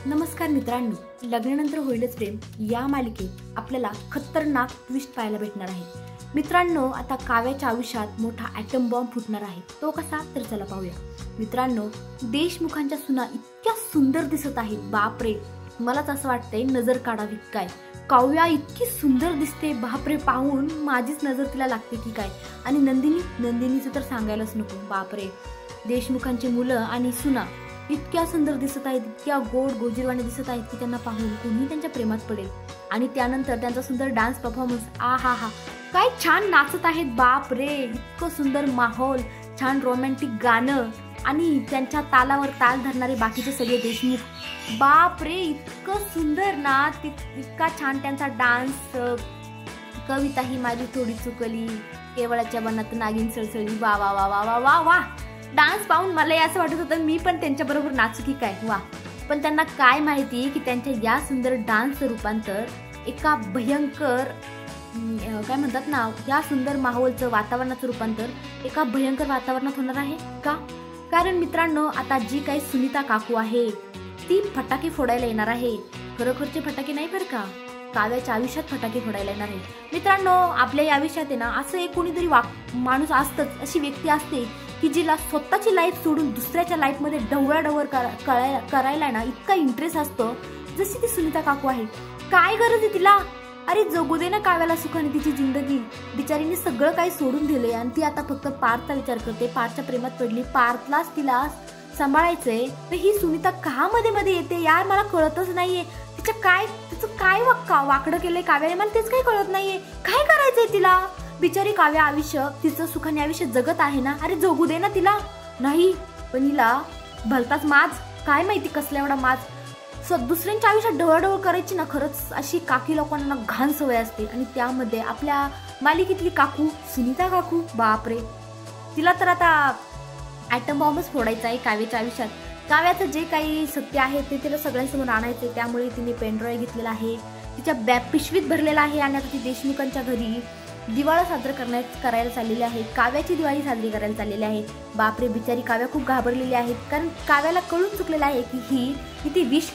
नमस्कार मित्रांनो, लग्नानंतर होईलच प्रेम या मालिकेत आपल्याला खतरनाक ट्विस्ट पाहायला भेटणार आहे। मित्रांनो, आता काव्याच्या आयुष्यात मोठा ॲटम बॉम्ब फुटणार आहे। तो कसा तर चला पाहूया। मित्रांनो, देशमुखांच्या सुना इतक्या सुंदर दिसत आहेत, बापरे, मलाच असं वाटतंय नजर काढावी काय। काव्या इतकी सुंदर दिसते, बापरे, पाहून माझीच नजर तिला लागते की काय। आणि नंदिनीचं तर सांगायलाच नको, बापरे, देशमुखांची मुलं आणि सुना इतक्या सुंदर दिसत आहेत, इतक्या गोड गोजीरवाणे दिसत आहेत की त्यांना पाहून कोणी त्यांच्या प्रेमात पडेल। आणि त्यानंतर त्यांचा सुंदर डान्स परफॉर्मन्स, आहा, काय छान नाचत आहेत, बाप रे, इतकं सुंदर माहोल, छान रोमॅन्टिक गाणं आणि त्यांच्या तालावर ताल धरणारे बाकीचे सगळे देशमुख, बाप रे, इतकं सुंदर ना, इतका छान त्यांचा डान्स। कविता ही माझी थोडी चुकली, केवळाच्या बनात नागिन सळसळी, वा वा वा वा वा वा वा। डान्स पाहून मला असं वाटत होतं मी पण त्यांच्याबरोबर नाचू की काय, वा। पण त्यांना काय माहिती की त्यांच्या या सुंदर डान्सचं रूपांतर एका भयंकर काय म्हणतात ना, या सुंदर माहोलचं वातावरणाचं रूपांतर एका भयंकर वातावरणात होणार आहे का। कारण मित्रांनो, आता जी काही सुनीता काकू आहे ती फटाके फोडायला येणार आहे। खरोखरचे फटाके नाही बरं का, काव्याच्या आयुष्यात फटाके फोडायला येणार आहे। मित्रांनो, आपल्या या आयुष्यात आहे ना, असं एक कोणीतरी माणूस असतंच, अशी व्यक्ती असते की जिला स्वतःची लाईफ सोडून दुसऱ्याच्या लाईफ मध्ये ढवळाढवळ करायला ना इतका इंटरेस्ट असतो, जशी ती सुनीता काकू आहे। काय गरज आहे तिला, अरे जगू दे ना काव्याला सुखाने तिची जिंदगी। बिचारीने सगळं काही सोडून दिले आणि ती आता फक्त पार्थचा विचार करते, पार्थच्या प्रेमात पडली, पार्थलाच तिला सांभाळायचंय। तर ही सुनीता का मध्ये येते यार, मला कळतच नाहीये तिचं काय वाकडं केलंय काव्याने, मला तेच काही कळत नाहीये। काय करायचंय तिला, बिचारी काव्या आयुष्य तिचं सुखाने आयुष्य जगत आहे ना, अरे जगू दे ना तिला। नाही पण हिला भलताच माज, काय माहिती कसला एवढा माज, दुसऱ्यांच्या आयुष्यात ढवळढवळ करायची ना, खरंच अशी काकी लोकांना घाण सवय असते। आणि त्यामध्ये आपल्या मालिकेतली काकू सुनीता काकू, बापरे, तिला तर आता ॲटम बॉम्बच फोडायचा आहे काव्याच्या आयुष्यात। काव्याचं जे काही सत्य आहे ते तिला सगळ्यांसमोर आणायचे, त्यामुळे तिने पेनड्राईव्ह घेतलेला आहे, तिच्या पिशवीत भरलेला आहे आणि आता ती देशमुखांच्या घरी दिवाळी साजरा करायला चाललेली आहे, काव्याची दिवाळी साजरी करायला चाललेली आहे। बापरे, बिचारी काव्या खूप घाबरलेली आहे, कारण काव्याला कळून चुकलेलं आहे की ही ती विश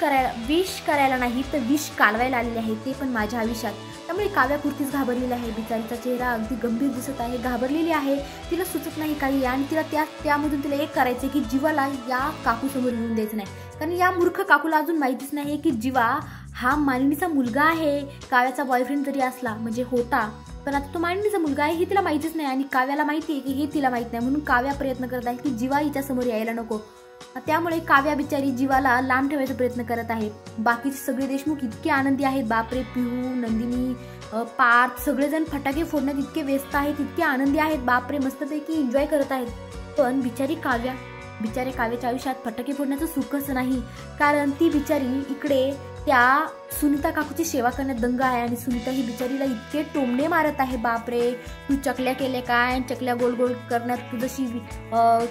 करायला नाही तर विष कालवायला आलेली आहे, ते पण माझ्या आयुष्यात। त्यामुळे काव्या पुरतीच घाबरलेली आहे, बिचारीचा चेहरा अगदी गंभीर दिसत आहे, घाबरलेली आहे, तिला सुचत नाही काही आणि तिला त्यामधून तिला एक करायचे की जीवाला या काकू समोर येऊन द्यायचं नाही। कारण या मूर्ख काकूला अजून माहितीच नाही की जीवा हा मानिनीचा मुलगा आहे, काव्याचा बॉयफ्रेंड जरी असला म्हणजे होता, पण आता तो मानिनीचा मुलगा आहे हे तिला माहितीच नाही आणि काव्याला माहिती आहे की हे तिला माहित नाही, म्हणून काव्या प्रयत्न करत आहे की जीवा हिच्या समोर यायला नको। त्यामुळे काव्या बिचारी जीवाला लांब ठेवायचा प्रयत्न करत आहे। बाकीचे सगळे देशमुख इतके आनंदी आहेत, बापरे, पिहू, नंदिनी, पार्थ, सगळेजण फटाके फोडण्यात इतके व्यस्त आहेत, इतके आनंदी आहेत, बापरे, मस्तपैकी एन्जॉय करत आहेत। पण बिचारी काव्याच्या आयुष्यात फटाके फोडण्याचं सुखच नाही, कारण ती बिचारी इकडे त्या सुनीता काकूची सेवा करण्यात दंग आहे आणि सुनीता ही बिचारीला इतके टोमणे मारत आहे, बापरे, तू चकल्या केल्या काय, चकल्या गोल गोल करण्यात तू जशी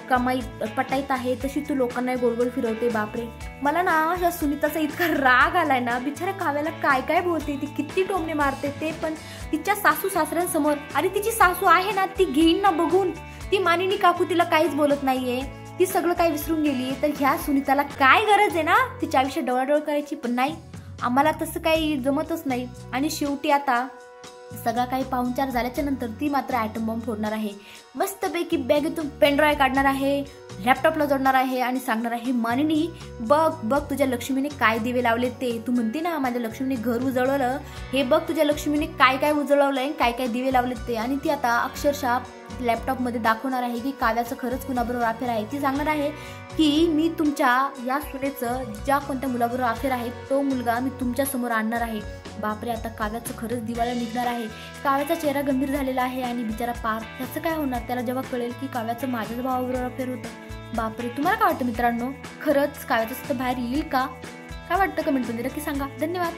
कमाई पटाईत आहे तशी तू लोकांना गोल गोल फिरवते। बापरे, मला ना ह्या सुनीताचा इतका राग आलाय ना, बिचाऱ्या काव्याला काय काय बोलते, ती किती टोमणे मारते, ते पण तिच्या सासू सासऱ्यांसमोर। आणि तिची सासू आहे ना, ती घेईन ना बघून, ती मानिनी काकू तिला काहीच बोलत नाहीये, ती सगळं काही विसरून गेली। तर ह्या सुनीताला काय गरज आहे ना तिच्या आयुष्यात डवळाडवळ करायची, पण नाही, आम्हाला तसं काही जमतच नाही। आणि शेवटी आता सगळा काही पाहुणचार झाल्याच्या नंतर ती मात्र ॲटम बॉम्ब फोडणार आहे, मस्तपैकी बॅगेतून पेनड्राईव्ह काढणार आहे, लॅपटॉपला जोडणार आहे आणि सांगणार आहे, मानिनी बघ तुझ्या लक्ष्मीने काय दिवे लावले, ते तू म्हणते ना माझ्या लक्ष्मीने घर उजळवलं, हे बघ तुझ्या लक्ष्मीने काय काय उजळवलंय, काय काय दिवे लावले ते। आणि ती आता अक्षरशः लॅपटॉपमध्ये दाखवणार आहे की काव्याचं खरंच कुणाबरोबर अफेअर आहे। ती सांगणार आहे की मी तुमच्या या सुनेचं ज्या कोणत्या मुलाबरोबर अफेअर आहे तो मुलगा मी तुमच्या समोर आणणार आहे। बापरे, आता काव्याचं खरंच दिवाळी निघणार आहे। काव्याचा चेहरा गंभीर झालेला आहे आणि बिचारा पार्थ, त्याचं काय होणार त्याला जेव्हा कळेल की काव्याचं माझ्याच भावाबरोबर अफेअर होतं। बापरे, तुम्हाला काय वाटतं मित्रांनो, खरंच काव्याचं सत्य बाहेर येईल का, काय वाटतं कमेंटमध्ये नक्की सांगा। धन्यवाद।